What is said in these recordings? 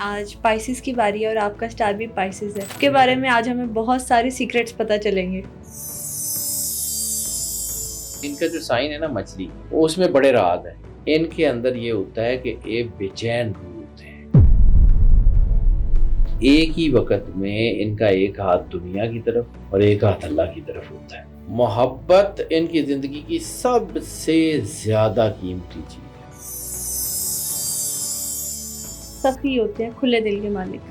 آج پائسس کی باری ہے اور آپ کا اسٹار بھی پائسس ہے. اس کے بارے میں آج ہمیں بہت ساری سیکریٹس پتہ چلیں گے. ان کا جو سائن ہے نا مچھلی، وہ اس میں بڑے راز ہیں. ان کے اندر یہ ہوتا ہے کہ ایک بے چین روح ہوتے ہیں. ایک ہی وقت میں ان کا ایک ہاتھ دنیا کی طرف اور ایک ہاتھ اللہ کی طرف ہوتا ہے. محبت ان کی زندگی کی سب سے زیادہ قیمتی چیز ہے. سخی ہوتے ہیں، کھلے دل کے مالک.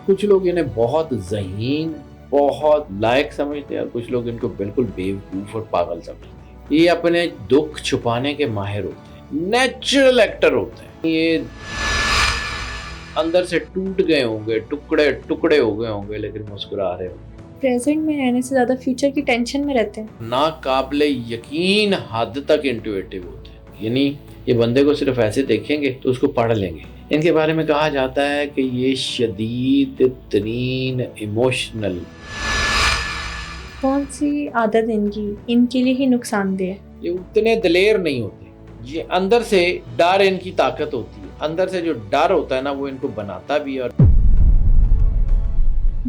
کچھ لوگ انہیں بہت ذہین، بہت لائق سمجھتے ہیں اور کچھ لوگ ان کو بالکل بیوقوف اور پاگل سمجھتے ہیں. یہ اپنے دکھ چھپانے کے ماہر ہوتے ہیں، نیچرل ایکٹر ہوتے ہیں. یہ اندر سے ٹوٹ گئے ہوں گے، ٹکڑے ٹکڑے ہو گئے ہوں گے، لیکن مسکرا رہے ہوں گے. پریزنٹ میں رہنے سے زیادہ فیوچر کی ٹینشن میں رہتے ہیں. ناقابل یقین حد تک انٹویٹو ہوتے ہیں. یعنی یہ بندے کو صرف ایسے دیکھیں گے تو اس کو پڑھ لیں گے. ان کے بارے میں کہا جاتا ہے کہ یہ شدید ترین ایموشنل. کون سی عادت ان کے لیے ہی نقصان دہ ہے؟ یہ اتنے دلیر نہیں ہوتے. یہ اندر سے ڈر ان کی طاقت ہوتی ہے. اندر سے جو ڈر ہوتا ہے نا، وہ ان کو بناتا بھی. اور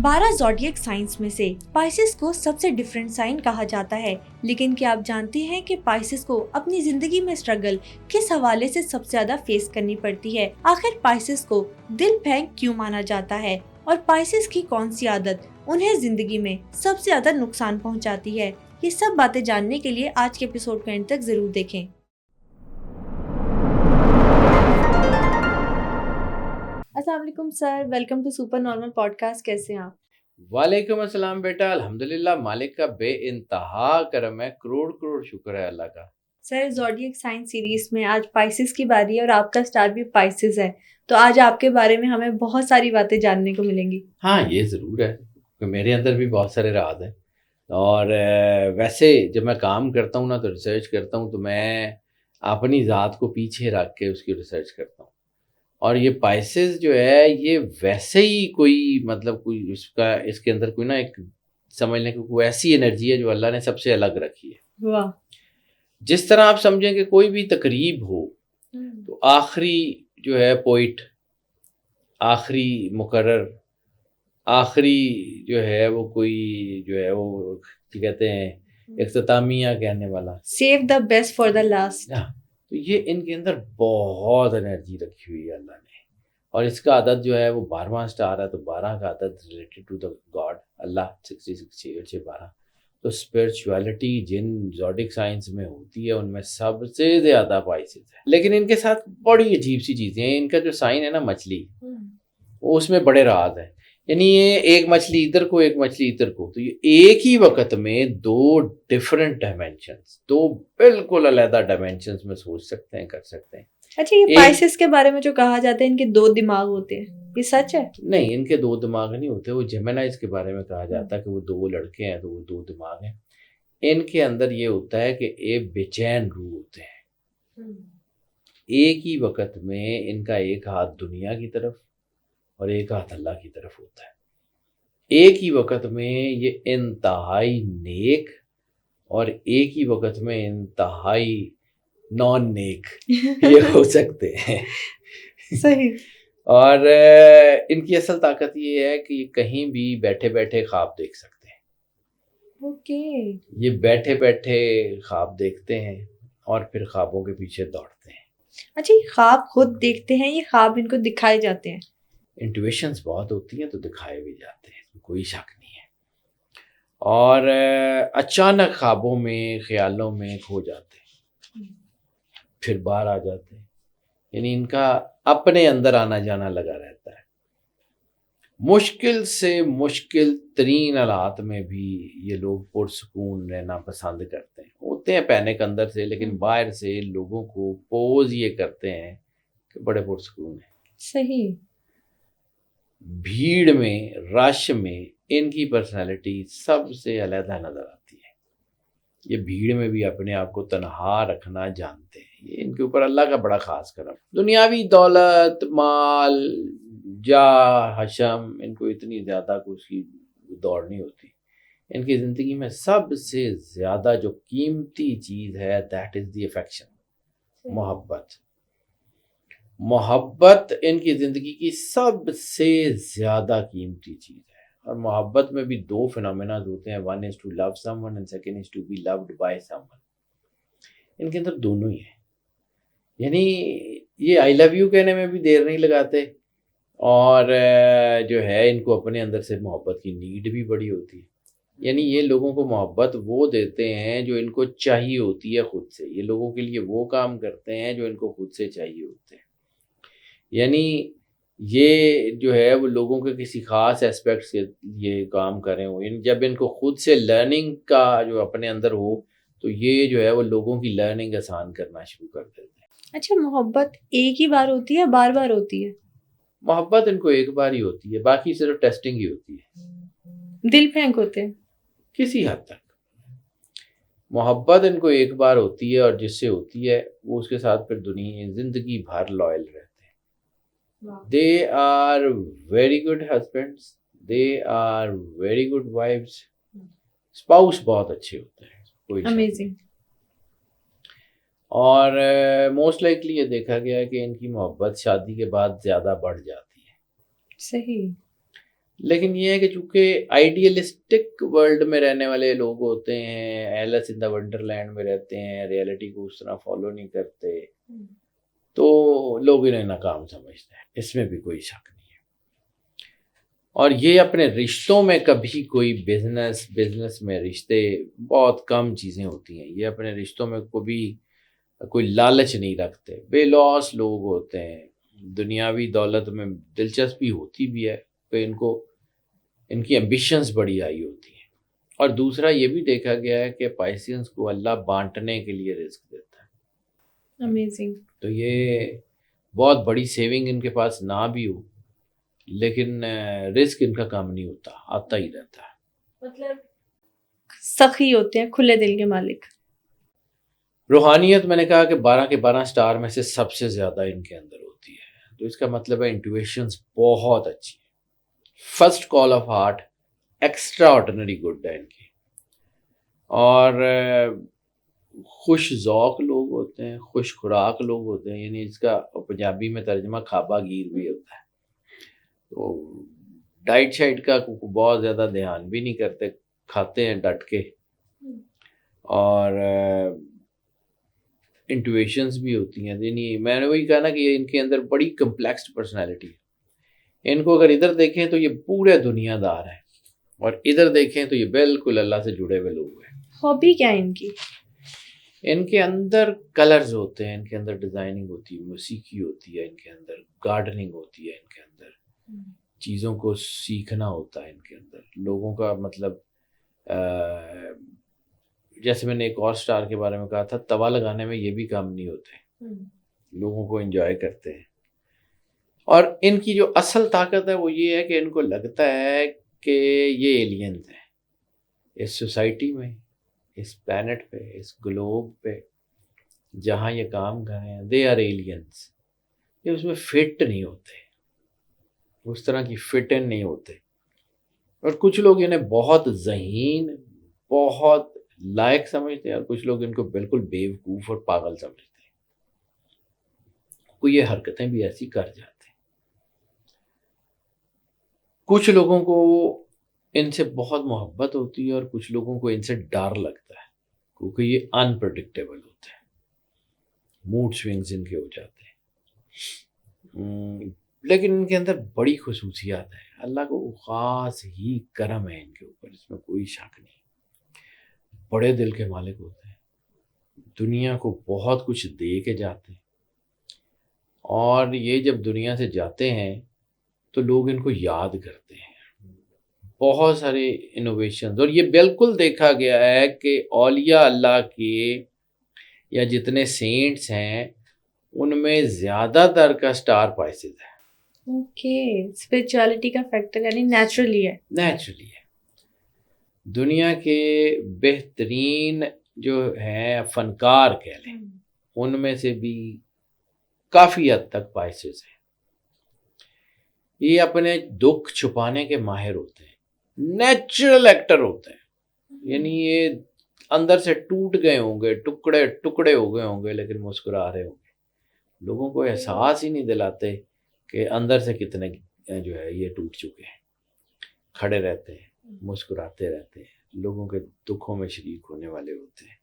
12 زوڈیک سائنس میں سے پائسس کو سب سے ڈیفرنٹ سائن کہا جاتا ہے. لیکن کیا آپ جانتے ہیں کہ پائسس کو اپنی زندگی میں اسٹرگل کس حوالے سے سب سے زیادہ فیس کرنی پڑتی ہے؟ آخر پائسس کو دل پھینک کیوں مانا جاتا ہے؟ اور پائسس کی کون سی عادت انہیں زندگی میں سب سے زیادہ نقصان پہنچاتی ہے؟ یہ سب باتیں جاننے کے لیے آج کے ایپیسوڈ کو اینڈ تک ضرور دیکھیں. السلام علیکم sir, welcome to super normal podcast. کیسے ہیں آپ؟ وعلیکم السلام بیٹا. الحمدللہ، مالک کا بے انتہا کرم ہے، کروڑ کروڑ شکر ہے اللہ کا. سر، زوڈیک سائنس سیریز میں آج پائسس کی باری ہے اور آپ کا اسٹار بھی پائسس ہے، تو آج آپ کے بارے میں ہمیں بہت ساری باتیں جاننے کو ملیں گی. ہاں، یہ ضرور ہے کہ میرے اندر بھی بہت سارے راز ہیں. اور ویسے جب میں کام کرتا ہوں نا تو ریسرچ کرتا ہوں، تو میں اپنی ذات کو پیچھے رکھ کے اس کی ریسرچ کرتا ہوں. اور یہ پائسز جو ہے، یہ ویسے ہی کوئی مطلب کوئی اس کے اندر کوئی نا ایک سمجھ لیں کہ کوئی ایسی انرجی ہے جو اللہ نے سب سے الگ رکھی ہے. واہ. جس طرح آپ سمجھیں کہ کوئی بھی تقریب ہو تو آخری جو ہے پوئٹ، آخری مقرر، آخری جو ہے وہ کوئی جو ہے وہ کہتے ہیں اختتامیہ کہنے والا، save the best for the last. تو یہ ان کے اندر بہت انرجی رکھی ہوئی ہے اللہ نے. اور اس کا عدد جو ہے وہ 12واں اسٹار ہے، تو 12 کا عدد ریلیٹڈ ٹو دا گاڈ اللہ، 66 تو اسپرچویلٹی جن زوڈک سائنس میں ہوتی ہے ان میں سب سے زیادہ پائسس ہے. لیکن ان کے ساتھ بڑی عجیب سی چیزیں ہیں. ان کا جو سائن ہے نا مچھلی، وہ اس میں بڑے راز ہیں. یعنی یہ ایک مچھلی ادھر کو، ایک مچھلی ادھر کو، تو یہ ایک ہی وقت میں دو ڈیفرنٹ ڈائمینشنز، دو بالکل علیحدہ ڈائمینشنز میں سوچ سکتے ہیں، کر سکتے ہیں. اچھا، یہ پائسس کے بارے میں جو کہا جاتا ہے ان کے 2 دماغ ہوتے ہیں، یہ سچ ہے؟ نہیں، ان کے 2 دماغ نہیں ہوتے. وہ جیمنائز کے بارے میں کہا جاتا ہے کہ وہ 2 لڑکے ہیں تو وہ 2 دماغ ہیں. ان کے اندر یہ ہوتا ہے کہ ایک بے چین روح ہوتے ہیں. ایک ہی وقت میں ان کا ایک ہاتھ دنیا کی طرف اور ایک ہاتھ اللہ کی طرف ہوتا ہے. ایک ہی وقت میں یہ انتہائی نیک اور ایک ہی وقت میں انتہائی نان نیک یہ ہو سکتے ہیں. صحیح. اور ان کی اصل طاقت یہ ہے کہ یہ کہیں بھی بیٹھے بیٹھے خواب دیکھ سکتے ہیں. اوکے. یہ بیٹھے بیٹھے خواب دیکھتے ہیں اور پھر خوابوں کے پیچھے دوڑتے ہیں. اچھا، یہ خواب خود دیکھتے ہیں، یہ خواب ان کو دکھائے جاتے ہیں؟ انٹویشنز بہت ہوتی ہیں تو دکھائے بھی جاتے ہیں، کوئی شک نہیں ہے. اور اچانک خوابوں میں، خیالوں میں کھو جاتے ہیں، پھر باہر آ جاتے ہیں. یعنی ان کا اپنے اندر آنا جانا لگا رہتا ہے. مشکل سے مشکل ترین حالات میں بھی یہ لوگ پرسکون رہنا پسند کرتے ہیں. ہوتے ہیں پینک اندر سے، لیکن باہر سے لوگوں کو پوز یہ کرتے ہیں کہ بڑے پرسکون ہیں. صحیح. بھیڑ میں، رش میں ان کی پرسنالٹی سب سے علیحدہ نظر آتی ہے. یہ بھیڑ میں بھی اپنے آپ کو تنہا رکھنا جانتے ہیں. یہ ان کے اوپر اللہ کا بڑا خاص کرم. دنیاوی دولت، مال، جاہ، حشم، ان کو اتنی زیادہ کچھ کی دوڑ نہیں ہوتی. ان کی زندگی میں سب سے زیادہ جو قیمتی چیز ہے دیٹ از دی افیکشن، محبت. محبت ان کی زندگی کی سب سے زیادہ قیمتی چیز ہے، اور محبت میں بھی دو فنومیناز ہوتے ہیں، one is to love someone and second is to be loved by someone. ان کے اندر دونوں ہی ہیں. یعنی یہ آئی لو یو کہنے میں بھی دیر نہیں لگاتے، اور جو ہے ان کو اپنے اندر سے محبت کی نیڈ بھی بڑی ہوتی ہے. یعنی یہ لوگوں کو محبت وہ دیتے ہیں جو ان کو چاہیے ہوتی ہے خود سے، یہ لوگوں کے لیے وہ کام کرتے ہیں جو ان کو خود سے چاہیے ہوتے ہیں. یعنی یہ جو ہے وہ لوگوں کے کسی خاص ایسپیکٹ سے یہ کام کریں ہو، یعنی جب ان کو خود سے لرننگ کا جو اپنے اندر ہو تو یہ جو ہے وہ لوگوں کی لرننگ آسان کرنا شروع کر دیتے ہیں. اچھا، محبت ایک ہی بار ہوتی ہے، بار بار ہوتی ہے؟ محبت ان کو ایک بار ہی ہوتی ہے، باقی صرف ٹیسٹنگ ہی ہوتی ہے. دل پھینک ہوتے ہیں کسی حد تک محبت ان کو ایک بار ہوتی ہے، اور جس سے ہوتی ہے وہ اس کے ساتھ پھر دنیا زندگی بھر لائل رہتے ہیں. They are very good husbands, they are very good wives. Spouse بہت اچھے ہوتے ہیں، کوئی شک نہیں. امیزنگ. اور موسٹ لائکلی یہ دیکھا گیا ہے کہ ان کی محبت شادی کے بعد زیادہ بڑھ جاتی ہے. صحیح. لیکن یہ ہے کہ چونکہ آئیڈیلسٹک ورلڈ میں رہنے والے لوگ ہوتے ہیں، Alice in the wonderland میں رہتے ہیں، ریئلٹی کو اس طرح فالو نہیں کرتے، تو لوگ انہیں ناکام سمجھتے ہیں، اس میں بھی کوئی شک نہیں ہے. اور یہ اپنے رشتوں میں کبھی کوئی بزنس میں رشتے بہت کم چیزیں ہوتی ہیں، یہ اپنے رشتوں میں کبھی کوئی لالچ نہیں رکھتے. بے لوس لوگ ہوتے ہیں، دنیاوی دولت میں دلچسپی ہوتی بھی ہے کہ ان کی ایمبیشنز بڑی آئی ہوتی ہیں. اور دوسرا یہ بھی دیکھا گیا ہے کہ پائسینس کو اللہ بانٹنے کے لیے رزق دیتا ہے. امیزنگ. تو یہ بہت بڑی سیونگ ان کے پاس نہ بھی ہو، لیکن رزق ان کا کام نہیں ہوتا، آتا ہی رہتا ہے. مطلب سخی ہوتے ہیں، کھلے دل کے مالک. روحانیت میں نے کہا کہ 12 کے 12 سٹار میں سے سب سے زیادہ ان کے اندر ہوتی ہے، تو اس کا مطلب ہے انٹویشنز بہت اچھی ہے. First call of heart extra ordinary good ہے ان کی. اور خوش ذوق لوگ ہوتے ہیں، خوش خوراک لوگ ہوتے ہیں، یعنی اس کا پنجابی میں ترجمہ کھابا گیر بھی ہوتا ہے. تو ڈائٹ شائٹ کا بہت زیادہ دھیان بھی نہیں کرتے، کھاتے ہیں ڈٹ کے. اور انٹویشنز بھی ہوتی ہیں، یعنی میں نے وہی کہا نا کہ یہ ان کے اندر بڑی کمپلیکس پرسنالٹی ہے. ان کو اگر ادھر دیکھیں تو یہ پورے دنیا دار ہیں، اور ادھر دیکھیں تو یہ بالکل اللہ سے جڑے ہوئے لوگ ہیں. ہابی کیا ہے ان کی؟ ان کے اندر کلرز ہوتے ہیں، ان کے اندر ڈیزائننگ ہوتی ہے، موسیقی ہوتی ہے، ان کے اندر گارڈننگ ہوتی ہے، ان کے اندر چیزوں کو سیکھنا ہوتا ہے، ان کے اندر لوگوں کا مطلب جیسے میں نے ایک اور سٹار کے بارے میں کہا تھا، توا لگانے میں یہ بھی کام نہیں ہوتے، لوگوں کو انجوائے کرتے ہیں. اور ان کی جو اصل طاقت ہے وہ یہ ہے کہ ان کو لگتا ہے کہ یہ ایلینز ہیں اس سوسائٹی میں، اس پلانٹ پہ، اس گلوب پہ جہاں یہ کام کر رہے ہیں. They are aliens. یہ اس میں فٹ نہیں ہوتے، اس طرح کی فٹ ان نہیں ہوتے. اور کچھ لوگ انہیں بہت ذہین، بہت لائق سمجھتے ہیں، اور کچھ لوگ ان کو بالکل بیوقوف اور پاگل سمجھتے ہیں. کوئی یہ حرکتیں بھی ایسی کر جاتے ہیں. کچھ لوگوں کو ان سے بہت محبت ہوتی ہے، اور کچھ لوگوں کو ان سے ڈر لگتا ہے، کیونکہ یہ انپریڈکٹیبل ہوتے ہیں، موڈ سوئنگز ان کے ہو جاتے ہیں. لیکن ان کے اندر بڑی خصوصیات ہیں، اللہ کو خاص ہی کرم ہے ان کے اوپر، اس میں کوئی شک نہیں. بڑے دل کے مالک ہوتے ہیں، دنیا کو بہت کچھ دے کے جاتے ہیں، اور یہ جب دنیا سے جاتے ہیں تو لوگ ان کو یاد کرتے ہیں. بہت سارے انوویشنز، اور یہ بالکل دیکھا گیا ہے کہ اولیاء اللہ کے یا جتنے سینٹس ہیں ان میں زیادہ تر کا سٹار پائسز ہے. اوکے، اسپرچویلٹی کا فیکٹر یعنی نیچرلی ہے. نیچرلی ہے. دنیا کے بہترین جو ہیں فنکار کہہ لیں، ان میں سے بھی کافی حد تک پائسز ہیں. یہ اپنے دکھ چھپانے کے ماہر ہوتے ہیں، نیچرل ایکٹر ہوتے ہیں. یعنی یہ اندر سے ٹوٹ گئے ہوں گے، ٹکڑے ٹکڑے ہو گئے ہوں گے، لیکن مسکرا رہے ہوں گے. لوگوں کو احساس ہی نہیں دلاتے کہ اندر سے کتنے جو ہے یہ ٹوٹ چکے ہیں. کھڑے رہتے ہیں, مسکراتے رہتے ہیں, لوگوں کے دکھوں میں شریک ہونے والے ہوتے ہیں.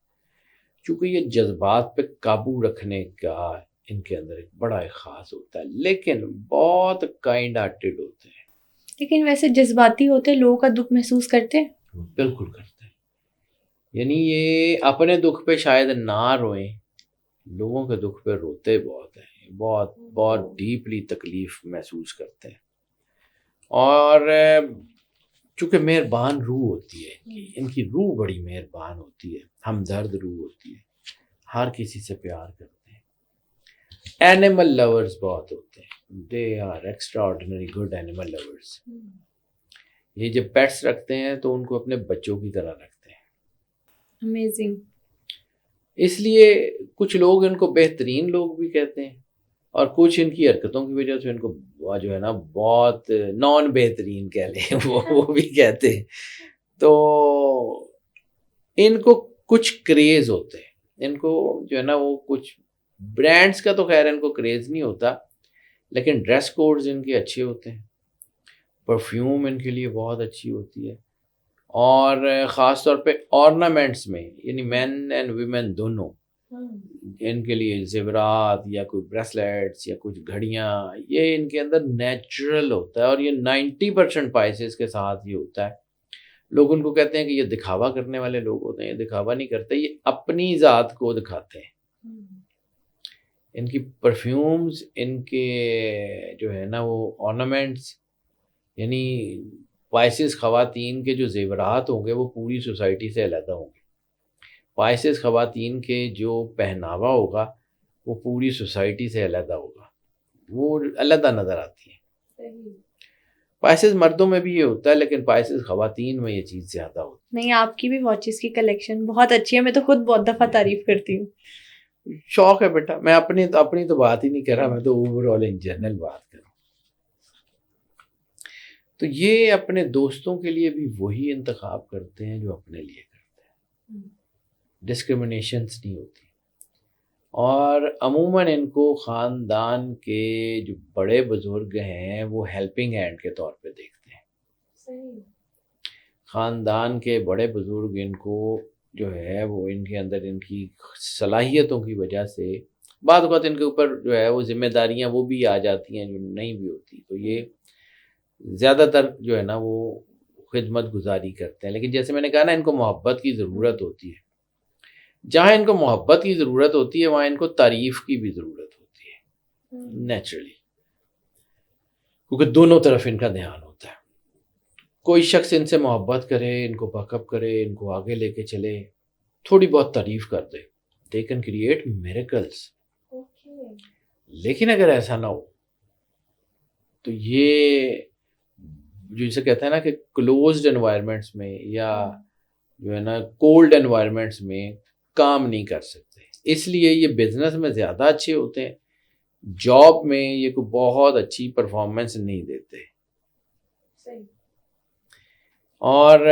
چونکہ یہ جذبات پہ قابو رکھنے کا ان کے اندر ایک بڑا ایک خاص ہوتا ہے, لیکن بہت کائنڈ ہارٹیڈ ہوتے ہیں. لیکن ویسے جذباتی ہوتے لوگوں کا دکھ محسوس کرتے ہیں؟ بالکل کرتے ہیں. یعنی یہ اپنے دکھ پہ شاید نہ روئیں, لوگوں کے دکھ پہ روتے بہت ہیں, بہت بہت ڈیپلی تکلیف محسوس کرتے ہیں. اور چونکہ مہربان روح ہوتی ہے ان کی روح بڑی مہربان ہوتی ہے, ہمدرد روح ہوتی ہے, ہر کسی سے پیار کرتے ہیں. اینیمل لورز بہت ہوتے ہیں, they are extraordinary good animal lovers. یہ جب پیٹس رکھتے ہیں تو ان کو اپنے بچوں کی طرح رکھتے ہیں. امیزنگ. اس لیے کچھ لوگ ان کو بہترین لوگ بھی کہتے ہیں, اور کچھ ان کی حرکتوں کی وجہ سے ان کو جو ہے نا بہت نان بہترین کہہ لیں وہ بھی کہتے ہیں. تو ان کو کچھ کریز ہوتے ہیں, ان کو جو ہے نا وہ کچھ برانڈس کا تو خیر ان کو کریز نہیں ہوتا, لیکن ڈریس کوڈز ان کے اچھے ہوتے ہیں, پرفیوم ان کے لیے بہت اچھی ہوتی ہے, اور خاص طور پہ آرنامنٹس میں, یعنی مین اینڈ ویمن دونوں, ان کے لیے زیورات یا کوئی بریسلیٹس یا کچھ گھڑیاں, یہ ان کے اندر نیچرل ہوتا ہے. اور یہ 90% پائسز کے ساتھ یہ ہوتا ہے. لوگ ان کو کہتے ہیں کہ یہ دکھاوا کرنے والے لوگ ہوتے ہیں, یہ دکھاوا نہیں کرتے, یہ اپنی ذات کو دکھاتے ہیں. ان کی پرفیومز, ان کے جو ہے نا وہ آرنامنٹس, یعنی پائسز خواتین کے جو زیورات ہوں گے وہ پوری سوسائٹی سے علیحدہ ہوں گے. پائسز خواتین کے جو پہناوا ہوگا وہ پوری سوسائٹی سے علیحدہ ہوگا, وہ علیحدہ نظر آتی ہے. پائسز مردوں میں بھی یہ ہوتا ہے, لیکن پائسز خواتین میں یہ چیز زیادہ ہوتی ہے. نہیں, آپ کی بھی واچز کی کلیکشن بہت اچھی ہے, میں تو خود بہت دفعہ تعریف کرتی ہوں. شوق ہے بیٹا, میں اپنی تو بات ہی نہیں کر رہا, میں تو اوور آل ان جنرل بات کر رہا ہوں. تو یہ اپنے دوستوں کے لیے بھی وہی انتخاب کرتے ہیں جو اپنے لیے کرتے ہیں. ڈسکرمنیشنس نہیں ہوتی. اور عموماً ان کو خاندان کے جو بڑے بزرگ ہیں وہ ہیلپنگ ہینڈ کے طور پہ دیکھتے ہیں. خاندان کے بڑے بزرگ ان کو جو ہے وہ ان کے اندر ان کی صلاحیتوں کی وجہ سے بعض اوقات ان کے اوپر جو ہے وہ ذمہ داریاں وہ بھی آ جاتی ہیں جو نہیں بھی ہوتی. تو یہ زیادہ تر جو ہے نا وہ خدمت گزاری کرتے ہیں. لیکن جیسے میں نے کہا نا, ان کو محبت کی ضرورت ہوتی ہے. جہاں ان کو محبت کی ضرورت ہوتی ہے وہاں ان کو تعریف کی بھی ضرورت ہوتی ہے نیچرلی, کیونکہ دونوں طرف ان کا دھیان ہوتا ہے. کوئی شخص ان سے محبت کرے, ان کو بیک اپ کرے, ان کو آگے لے کے چلے, تھوڑی بہت تعریف کر دے, دے کین کریٹ میریکلز. لیکن اگر ایسا نہ ہو تو یہ جو اسے کہتے ہیں نا کہ کلوزڈ انوائرمنٹس میں یا جو ہے نا کولڈ انوائرمنٹس میں کام نہیں کر سکتے. اس لیے یہ بزنس میں زیادہ اچھے ہوتے ہیں, جاب میں یہ کوئی بہت اچھی پرفارمنس نہیں دیتے. اور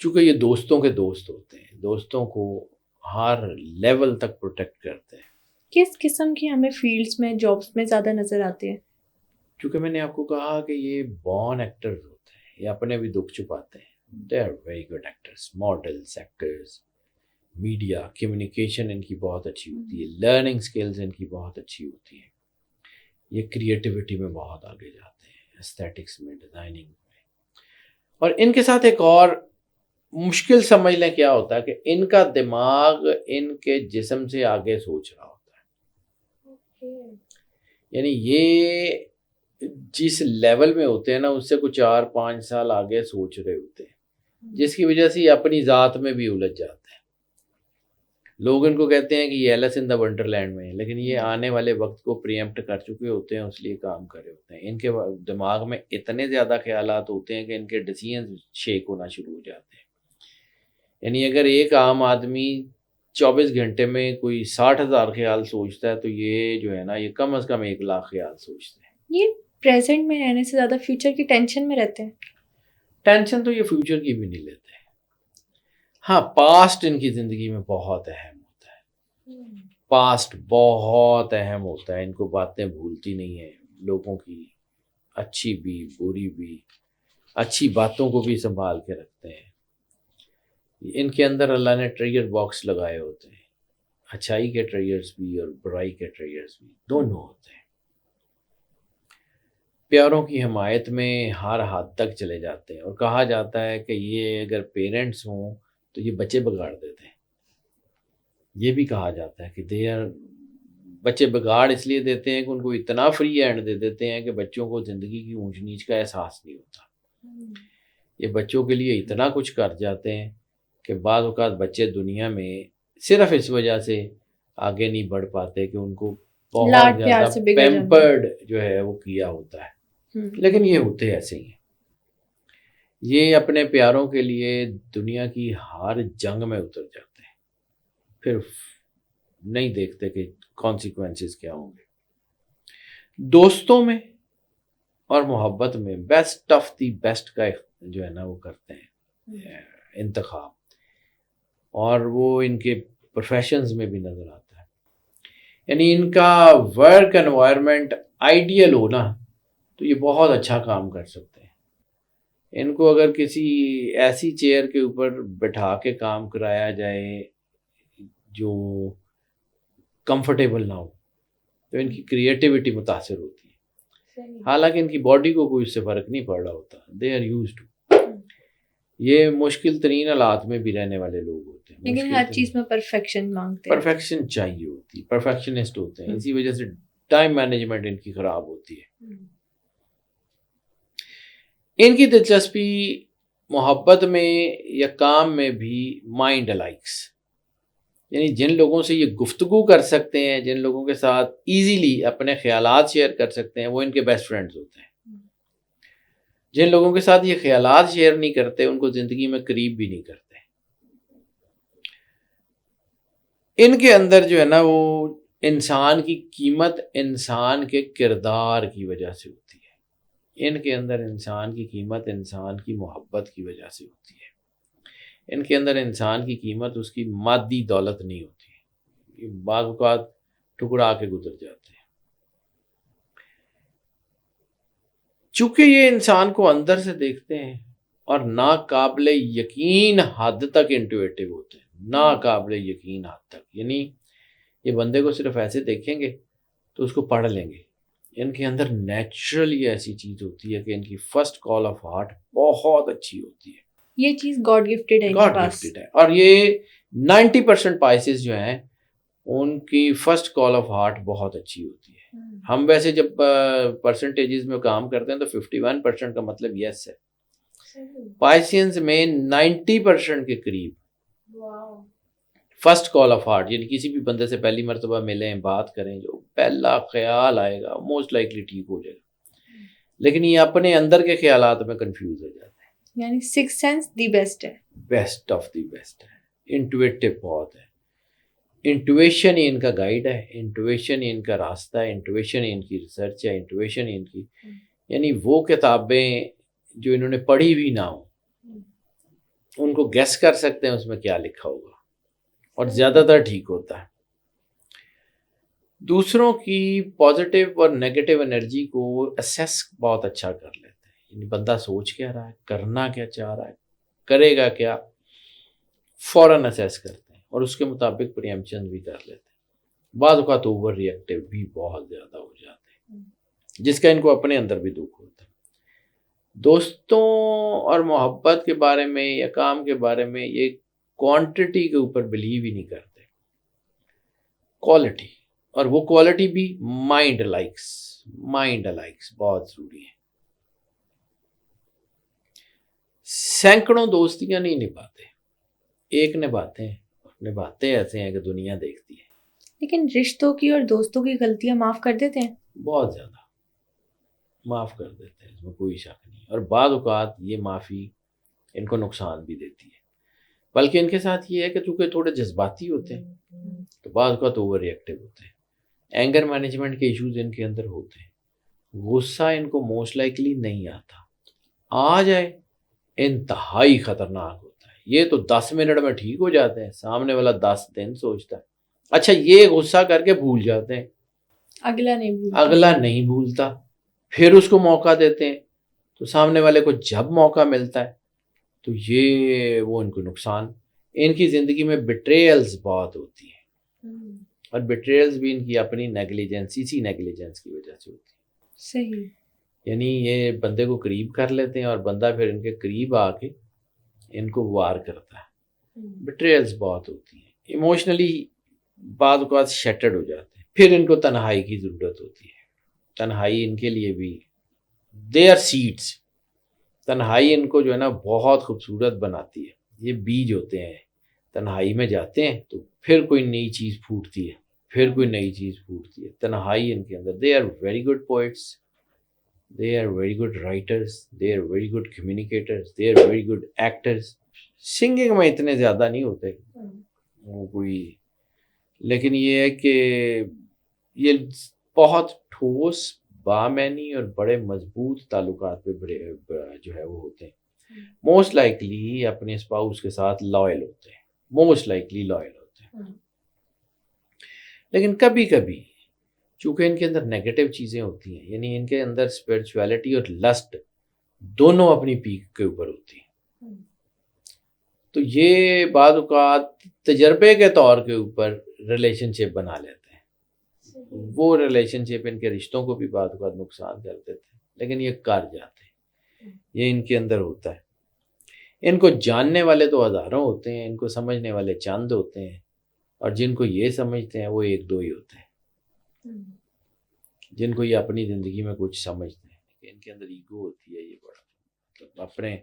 چونکہ یہ دوستوں کے دوست ہوتے ہیں, دوستوں کو ہر لیول تک پروٹیکٹ کرتے ہیں. کس قسم کی ہمیں فیلڈز میں جابس میں زیادہ نظر آتے ہیں؟ چونکہ میں نے آپ کو کہا کہ یہ بورن ایکٹرز ہوتے ہیں, یہ اپنے بھی دکھ چھپاتے ہیں. They are very good actors, models, actors. Media communication ان کی بہت اچھی ہوتی ہے, لرننگ سکلز ان کی بہت اچھی ہوتی ہے. یہ کریٹیوٹی میں بہت آگے جاتے ہیں, ایستھیٹکس میں, ڈیزائننگ میں. اور ان کے ساتھ ایک اور مشکل سمجھ لیں کیا ہوتا ہے کہ ان کا دماغ ان کے جسم سے آگے سوچ رہا ہوتا ہے. یعنی یہ جس لیول میں ہوتے ہیں نا اس سے کچھ 4-5 سال آگے سوچ رہے ہوتے ہیں, جس کی وجہ سے یہ اپنی ذات میں بھی الجھ جاتے ہیں. لوگ ان کو کہتے ہیں کہ یہ Alice in the wonderland میں ہے, لیکن یہ آنے والے وقت کو پریمپٹ کر چکے ہوتے ہیں, اس لیے کام کر رہے ہوتے ہیں. ان کے دماغ میں اتنے زیادہ خیالات ہوتے ہیں کہ ان کے ڈیسیژن شیک ہونا شروع ہو جاتے ہیں. یعنی اگر ایک عام آدمی 24 گھنٹے میں کوئی 60,000 خیال سوچتا ہے تو یہ جو ہے نا یہ کم از کم 1,00,000 خیال سوچتے ہیں. یہ پریزنٹ میں رہنے سے زیادہ فیوچر کی ٹینشن میں رہتے ہیں. ٹینشن تو یہ فیوچر کی بھی نہیں لیتے. ہاں, پاسٹ ان کی زندگی میں بہت اہم ہوتا ہے. پاسٹ بہت اہم ہوتا ہے، ان کو باتیں بھولتی نہیں ہیں، لوگوں کی اچھی بھی بری بھی، اچھی باتوں کو بھی سنبھال کے رکھتے ہیں۔ ان کے اندر اللہ نے ٹریگر باکس لگائے ہوتے ہیں، اچھائی کے ٹریگرز بھی اور برائی کے ٹریگرز بھی، دونوں ہوتے ہیں۔ پیاروں کی حمایت میں ہر حد تک چلے جاتے ہیں، اور کہا جاتا ہے کہ یہ اگر پیرنٹس ہوں تو یہ بچے بگاڑ دیتے ہیں۔ یہ بھی کہا جاتا ہے کہ بچے بگاڑ اس لیے دیتے ہیں کہ ان کو اتنا فری ہینڈ دے دیتے ہیں کہ بچوں کو زندگی کی اونچ نیچ کا احساس نہیں ہوتا۔ یہ بچوں کے لیے اتنا کچھ کر جاتے ہیں کہ بعض اوقات بچے دنیا میں صرف اس وجہ سے آگے نہیں بڑھ پاتے کہ ان کو بہت لاڈ پیار زیادہ سے بگڑ جاتے ہیں۔ پیمپرڈ جو ہے وہ کیا ہوتا ہے، لیکن یہ ہوتے ایسے ہی ہیں۔ یہ اپنے پیاروں کے لیے دنیا کی ہر جنگ میں اتر جاتے ہیں، پھر نہیں دیکھتے کہ کانسیکوینسز کیا ہوں گے۔ دوستوں میں اور محبت میں بیسٹ آف دی بیسٹ کا جو ہے نا وہ کرتے ہیں انتخاب، اور وہ ان کے پروفیشنز میں بھی نظر آتا ہے۔ یعنی ان کا ورک انوائرمنٹ آئیڈیل ہو نا تو یہ بہت اچھا کام کر سکتے ہیں۔ ان کو اگر کسی ایسی چیئر کے اوپر بٹھا کے کام کرایا جائے جو کمفرٹیبل نہ ہو تو ان کی کریٹیوٹی متاثر ہوتی ہے، حالانکہ ان کی باڈی کو کوئی اس سے فرق نہیں پڑ رہا ہوتا، دے آر یوزڈ ٹو۔ یہ مشکل ترین حالات میں بھی رہنے والے لوگ ہوتے ہیں، لیکن ہر چیز میں پرفیکشن مانگتے ہیں، پرفیکشن چاہیے ہوتی ہے، پرفیکشنسٹ ہوتے ہیں، اسی وجہ سے ٹائم مینجمنٹ ان کی خراب ہوتی ہے۔ ان کی دلچسپی محبت میں یا کام میں بھی مائنڈ الائکس، یعنی جن لوگوں سے یہ گفتگو کر سکتے ہیں، جن لوگوں کے ساتھ ایزیلی اپنے خیالات شیئر کر سکتے ہیں، وہ ان کے بیسٹ فرینڈز ہوتے ہیں۔ جن لوگوں کے ساتھ یہ خیالات شیئر نہیں کرتے ان کو زندگی میں قریب بھی نہیں کرتے۔ ان کے اندر جو ہے نا وہ انسان کی قیمت انسان کے کردار کی وجہ سے ہوتی ہے۔ ان کے اندر انسان کی قیمت انسان کی محبت کی وجہ سے ہوتی ہے۔ ان کے اندر انسان کی قیمت اس کی مادی دولت نہیں ہوتی، یہ بعض اوقات ٹکڑا کے گزر جاتے ہیں۔ چونکہ یہ انسان کو اندر سے دیکھتے ہیں اور ناقابل یقین حد تک انٹویٹیو ہوتے ہیں، ناقابل یقین حد تک، یعنی یہ بندے کو صرف ایسے دیکھیں گے تو اس کو پڑھ لیں گے۔ ان کے اندر نیچرلی ایسی چیز ہوتی ہے کہ ان کی فرسٹ کال آف ہارٹ بہت اچھی ہوتی ہے، یہ چیز گاڈ گفٹڈ ہے، گاڈ گفٹڈ ہے۔ اور یہ 90% پائسز جو ہیں ان کی فرسٹ کال آف ہارٹ بہت اچھی ہوتی ہے۔ ہم ویسے جب پرسنٹیجز میں کام کرتے ہیں تو 51% کا مطلب یس ہے، پائسینز میں 90% کے قریب فرسٹ کال آف ہارٹ، یعنی کسی بھی بندے سے پہلی مرتبہ ملیں، بات کریں، جو پہلا خیال آئے گا موسٹ لائکلی ٹھیک ہو جائے گا، لیکن یہ اپنے اندر کے خیالات میں کنفیوز ہو جاتے ہیں۔ یعنی سکس سینس دی بیسٹ ہے، بیسٹ آف دی بیسٹ ہے، انٹویٹو بہت ہے، انٹویشن ہی ان کا گائیڈ ہے، انٹویشن ہی ان کا راستہ ہے، انٹویشن ہی ان کی ریسرچ ہے، انٹویشن ہی ان کی، یعنی وہ کتابیں جو انہوں نے پڑھی بھی نہ ہوں ان کو گیس کر سکتے ہیں اس میں کیا لکھا ہوگا، اور زیادہ تر ٹھیک ہوتا ہے۔ دوسروں کی پازیٹیو اور نیگیٹو انرجی کو اسیس بہت اچھا کر لیتے ہیں، یعنی بندہ سوچ کیا رہا ہے، کرنا کیا چاہ رہا ہے، کرے گا کیا، فوراً اسیس کرتے ہیں اور اس کے مطابق پریمپشن بھی کر لیتے ہیں۔ بعض اوقات اوور ری ایکٹیو بھی بہت زیادہ ہو جاتے ہیں، جس کا ان کو اپنے اندر بھی دکھ ہوتا ہے۔ دوستوں اور محبت کے بارے میں یا کام کے بارے میں یہ کوانٹٹی کے اوپر بلیو ہی نہیں کرتے، کوالٹی، اور وہ کوالٹی بھی مائنڈ الائکس بہت ضروری ہے۔ سینکڑوں دوستیاں نہیں نبھاتے، ایک نبھاتے ایسے ہیں کہ دنیا دیکھتی ہے۔ لیکن رشتوں کی اور دوستوں کی غلطیاں معاف کر دیتے ہیں، بہت زیادہ معاف کر دیتے ہیں، اس میں کوئی شک نہیں، اور بعض اوقات یہ معافی ان کو نقصان بھی دیتی ہے، بلکہ ان کے ساتھ یہ ہے کہ چونکہ تھوڑے جذباتی ہوتے ہیں تو بعض اوقات اوور ری ایکٹیو ہوتے ہیں، اینگر مینجمنٹ کے ایشوز ان کے اندر ہوتے ہیں، غصہ ان کو موسٹ لائکلی نہیں آتا، آ جائے انتہائی خطرناک ہوتا ہے۔ یہ تو 10 منٹ میں ٹھیک ہو جاتے ہیں، سامنے والا 10 دن سوچتا ہے، اچھا یہ غصہ کر کے بھول جاتے ہیں، اگلا نہیں بھولتا، پھر اس کو موقع دیتے ہیں، تو سامنے والے کو جب موقع ملتا ہے تو یہ وہ ان کو نقصان، ان کی زندگی میں بیٹریلز بہت ہوتی ہیں، اور بیٹریلز بھی ان کی اپنی نیگلیجنس، اسی نیگلیجنس کی وجہ سے ہوتی ہے۔ صحیح، یعنی یہ بندے کو قریب کر لیتے ہیں اور بندہ پھر ان کے قریب آ کے ان کو وار کرتا ہے۔ بیٹریلز بہت ہوتی ہیں، ایموشنلی بعض اوقات شیٹرڈ ہو جاتے ہیں، پھر ان کو تنہائی کی ضرورت ہوتی ہے۔ تنہائی ان کے لیے بھی دے آر سیڈس، تنہائی ان کو جو ہے نا بہت خوبصورت بناتی ہے۔ یہ بیج ہوتے ہیں، تنہائی میں جاتے ہیں تو پھر کوئی نئی چیز پھوٹتی ہے، پھر کوئی نئی چیز پھوٹتی ہے۔ تنہائی ان کے اندر، they are very good poets, they are very good writers, they are very good communicators, they are very good actors. Singing میں اتنے زیادہ نہیں ہوتے وہ کوئی، لیکن یہ ہے کہ یہ بہت ٹھوس، بامعنی اور بڑے مضبوط تعلقات پہ بڑے جو ہے وہ ہوتے ہیں۔ موسٹ لائکلی اپنے اسپاؤس کے ساتھ لائل ہوتے ہیں، موسٹ لائکلی لائل ہوتے ہیں، لیکن کبھی کبھی چونکہ ان کے اندر نیگیٹو چیزیں ہوتی ہیں، یعنی ان کے اندر اسپرچویلٹی اور لسٹ دونوں اپنی پیک کے اوپر ہوتی ہیں، تو یہ بعض اوقات تجربے کے طور کے اوپر ریلیشن شپ بنا لیتے ہیں۔ وہ ریلیشن شپ ان کے رشتوں کو بھی بعض اوقات نقصان کر دیتے ہیں، لیکن یہ کر جاتے ہیں، یہ ان کے اندر ہوتا ہے۔ ان کو جاننے والے تو ہزاروں ہوتے ہیں، ان کو سمجھنے والے چند ہوتے ہیں، اور جن کو یہ سمجھتے ہیں وہ ایک دو ہی ہوتے ہیں، جن کو یہ اپنی زندگی میں کچھ سمجھتے ہیں۔ ان کے اندر ایگو ہوتی ہے، یہ بڑا مطلب اپنے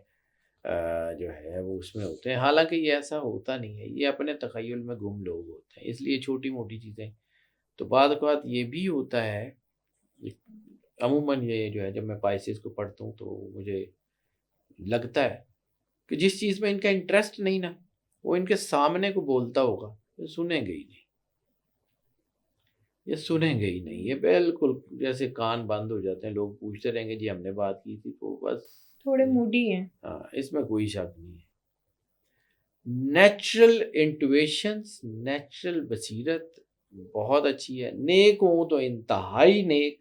جو ہے وہ اس میں ہوتے ہیں، حالانکہ یہ ایسا ہوتا نہیں ہے، یہ اپنے تخیل میں گم لوگ ہوتے ہیں، اس لیے چھوٹی موٹی چیزیں تو بعض اوقات یہ بھی ہوتا ہے۔ عموماً یہ جو ہے جب میں پائسز کو پڑھتا ہوں تو مجھے لگتا ہے کہ جس چیز میں ان کا انٹرسٹ نہیں نا، وہ ان کے سامنے کو بولتا ہوگا، یہ سنیں گے ہی نہیں، یہ سنیں گے ہی نہیں، یہ بالکل جیسے کان بند ہو جاتے ہیں، لوگ پوچھتے رہیں گے جی ہم نے بات کی تھی، تو بس تھوڑے موڈی ہیں۔ ہاں، اس میں کوئی شک نہیں ہے۔ نیچرل انٹویشنز، نیچرل بصیرت بہت اچھی ہے، نیک ہوں تو انتہائی نیک،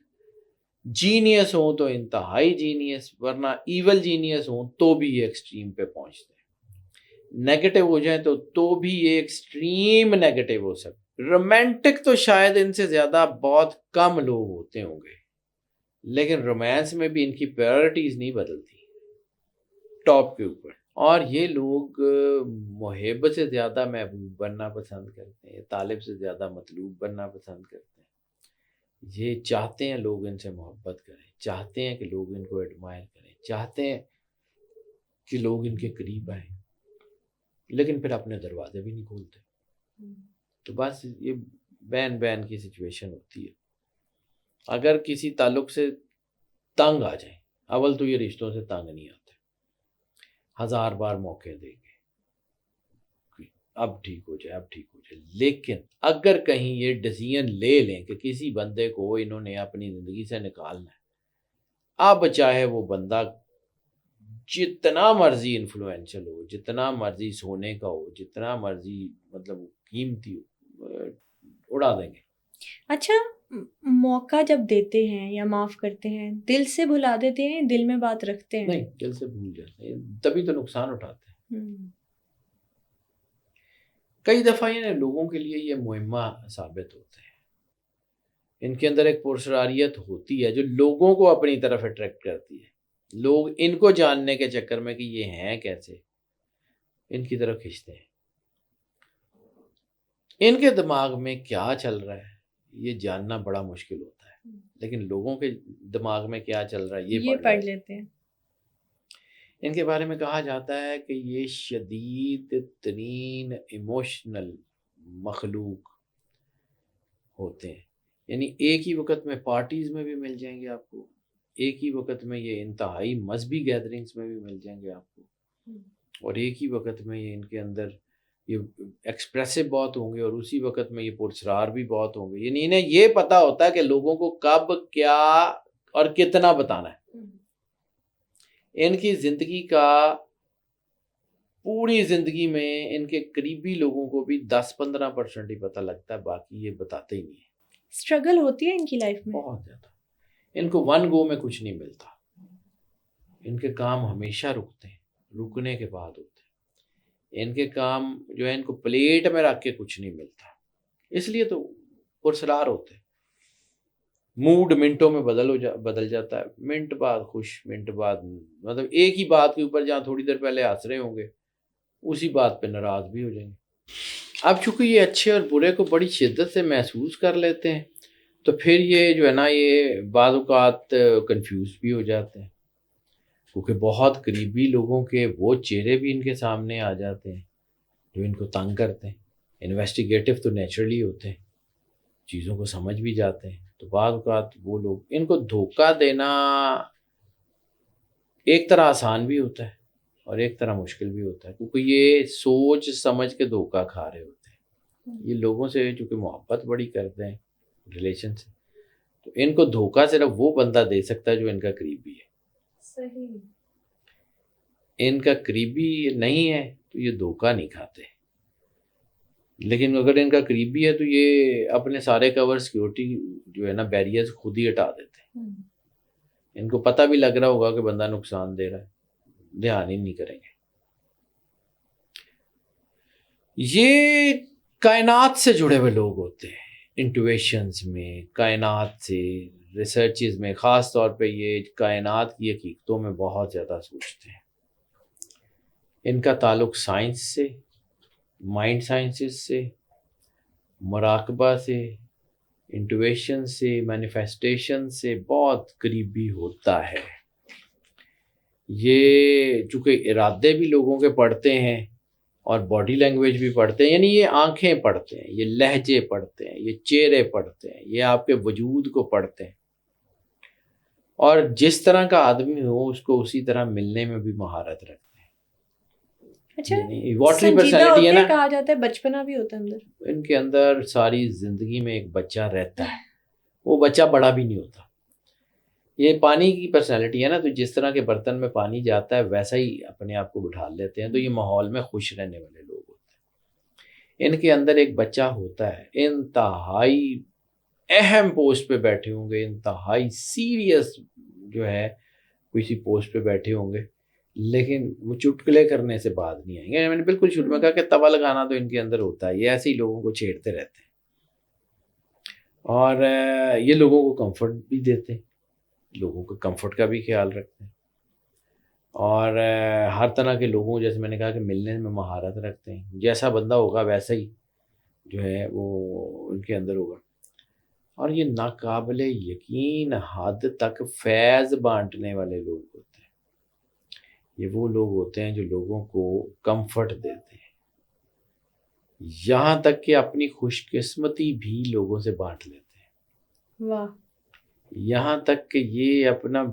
جینیس ہوں تو انتہائی جینیس، ورنہ ایول جینیس ہوں تو بھی یہ ایکسٹریم پہ پہنچتے ہیں، نیگیٹو ہو جائیں تو بھی یہ ایکسٹریم نیگیٹو ہو سکتے۔ رومانٹک تو شاید ان سے زیادہ بہت کم لوگ ہوتے ہوں گے، لیکن رومانس میں بھی ان کی پرائرٹیز نہیں بدلتی ٹاپ کے اوپر، اور یہ لوگ محب سے زیادہ محبوب بننا پسند کرتے ہیں، طالب سے زیادہ مطلوب بننا پسند کرتے ہیں، یہ چاہتے ہیں لوگ ان سے محبت کریں، چاہتے ہیں کہ لوگ ان کو ایڈمائر کریں، چاہتے ہیں کہ لوگ ان کے قریب آئیں، لیکن پھر اپنے دروازے بھی نہیں کھولتے، تو بس یہ بین بین کی سچویشن ہوتی ہے۔ اگر کسی تعلق سے تنگ آ جائیں، اول تو یہ رشتوں سے تنگ نہیں آتے، ہزار بار موقع دیں گے اب ٹھیک ہو جائے، اب ٹھیک ہو جائے، لیکن اگر کہیں یہ ڈیسیژن لے لیں کہ کسی بندے کو انہوں نے اپنی زندگی سے نکالنا ہے، اب چاہے وہ بندہ جتنا مرضی انفلوئنشل ہو، جتنا مرضی سونے کا ہو، جتنا مرضی مطلب قیمتی ہو، اڑا دیں گے۔ اچھا، موقع جب دیتے ہیں یا معاف کرتے ہیں، دل سے بھلا دیتے ہیں، دل میں بات رکھتے ہیں؟ نہیں، دل سے بھول جاتے ہیں، تبھی تو نقصان اٹھاتے ہیں۔ کئی دفعہ یہ لوگوں کے لیے یہ مہمہ ثابت ہوتے ہیں، ان کے اندر ایک پرسراریت ہوتی ہے جو لوگوں کو اپنی طرف اٹریکٹ کرتی ہے، لوگ ان کو جاننے کے چکر میں کہ یہ ہیں کیسے، ان کی طرف کھنچتے ہیں۔ ان کے دماغ میں کیا چل رہا ہے یہ جاننا بڑا مشکل ہوتا ہے، لیکن لوگوں کے دماغ میں کیا چل رہا ہے یہ پڑھ لیتے ہیں۔ ان کے بارے میں کہا جاتا ہے کہ یہ شدید ترین ایموشنل مخلوق ہوتے ہیں، یعنی ایک ہی وقت میں پارٹیز میں بھی مل جائیں گے آپ کو، ایک ہی وقت میں یہ انتہائی مذہبی گیدرنگز میں بھی مل جائیں گے آپ کو، اور ایک ہی وقت میں یہ ان کے اندر یہ ایکسپریسو بہت ہوں گے، اور اسی وقت میں یہ پرسرار بھی بہت ہوں گے، یعنی انہیں یہ پتہ ہوتا ہے کہ لوگوں کو کب کیا اور کتنا بتانا ہے۔ ان کی زندگی کا پوری زندگی میں ان کے قریبی لوگوں کو بھی 10-15% ہی پتہ لگتا ہے، باقی یہ بتاتے ہی نہیں ہیں۔ اسٹرگل ہوتی ہے ان کی لائف میں بہت زیادہ، ان کو ون گو میں کچھ نہیں ملتا، ان کے کام ہمیشہ رکتے ہیں، رکنے کے بعد ہوتے ہیں، ان کے کام جو ہے ان کو پلیٹ میں رکھ کے کچھ نہیں ملتا، اس لیے تو پرسرار ہوتے ہیں۔ موڈ منٹوں میں بدل جاتا ہے، منٹ بعد خوش، منٹ بعد مطلب ایک ہی بات کے اوپر جہاں تھوڑی دیر پہلے ہنس رہے ہوں گے اسی بات پہ ناراض بھی ہو جائیں گے۔ اب چونکہ یہ اچھے اور برے کو بڑی شدت سے محسوس کر لیتے ہیں تو پھر یہ جو ہے نا یہ بعض اوقات کنفیوز بھی ہو جاتے ہیں، کیونکہ بہت قریبی لوگوں کے وہ چہرے بھی ان کے سامنے آ جاتے ہیں جو ان کو تنگ کرتے ہیں۔ انویسٹیگیٹو تو نیچرلی ہوتے ہیں، چیزوں کو سمجھ بھی جاتے ہیں، تو بعض اوقات وہ لوگ ان کو دھوکہ دینا ایک طرح آسان بھی ہوتا ہے اور ایک طرح مشکل بھی ہوتا ہے، کیونکہ یہ سوچ سمجھ کے دھوکہ کھا رہے ہوتے ہیں۔ یہ لوگوں سے چونکہ محبت بڑی کرتے ہیں ریلیشن سے، تو ان کو دھوکہ صرف وہ بندہ دے سکتا ہے جو ان کا قریبی ہے۔ صحیح، ان کا قریبی نہیں ہے تو یہ دھوکہ نہیں کھاتے، لیکن اگر ان کا قریبی ہے تو یہ اپنے سارے کور سیکیورٹی جو ہے نا بیریئرز خود ہی ہٹا دیتے ہیں۔ ان کو پتہ بھی لگ رہا ہوگا کہ بندہ نقصان دے رہا ہے، دھیان ہی نہیں کریں گے۔ یہ کائنات سے جڑے ہوئے لوگ ہوتے ہیں، انٹویشنز میں، کائنات سے، ریسرچز میں، خاص طور پہ یہ کائنات کی حقیقتوں میں بہت زیادہ سوچتے ہیں۔ ان کا تعلق سائنس سے، مائنڈ سائنسز سے، مراقبہ سے، انٹویشن سے، مینیفیسٹیشن سے بہت قریبی ہوتا ہے۔ یہ چونکہ ارادے بھی لوگوں کے پڑھتے ہیں اور باڈی لینگویج بھی پڑھتے ہیں، یعنی یہ آنکھیں پڑھتے ہیں، یہ لہجے پڑھتے ہیں، یہ چہرے پڑھتے ہیں، یہ آپ کے وجود کو پڑھتے ہیں، اور جس طرح کا آدمی ہو اس کو اسی طرح ملنے میں بھی مہارت رکھتے ہیں۔ اچھا، یعنی واٹری سنجیدہ پرسنالٹی ہے ہوتے نا، کہا جاتا ہے، بچپنا بھی ہوتا ہے اندر، ان کے اندر ساری زندگی میں ایک بچہ رہتا ہے، وہ بچہ بڑا بھی نہیں ہوتا۔ یہ پانی کی پرسنالٹی ہے نا، تو جس طرح کے برتن میں پانی جاتا ہے ویسا ہی اپنے آپ کو بٹھا لیتے ہیں، تو یہ ماحول میں خوش رہنے والے لوگ ہوتے ہیں۔ ان کے اندر ایک بچہ ہوتا ہے، انتہائی اہم پوسٹ پہ بیٹھے ہوں گے، انتہائی سیریس جو ہے کسی پوسٹ پہ بیٹھے ہوں گے، لیکن وہ چٹکلے کرنے سے بعد نہیں آئیں گے۔ میں نے بالکل شروع میں کہا کہ توا لگانا تو ان کے اندر ہوتا ہے، یہ ایسے ہی لوگوں کو چھیڑتے رہتے ہیں اور یہ لوگوں کو کمفرٹ بھی دیتے ہیں، لوگوں کے کمفرٹ کا بھی خیال رکھتے ہیں، اور ہر طرح کے لوگوں، جیسے میں نے کہا کہ ملنے میں مہارت رکھتے ہیں، جیسا بندہ ہوگا ویسا ہی جو ہے وہ ان کے اندر ہوگا۔ اور یہ ناقابل یقین حد تک فیض بانٹنے والے لوگ ہوتے ہیں۔ یہ وہ لوگ ہوتے ہیں جو لوگوں کو کمفرٹ دیتے ہیں، یہاں تک کہ اپنی خوش قسمتی بھی لوگوں سے بانٹ لیتے ہیں، واہ، یہاں تک کہ یہ اپنا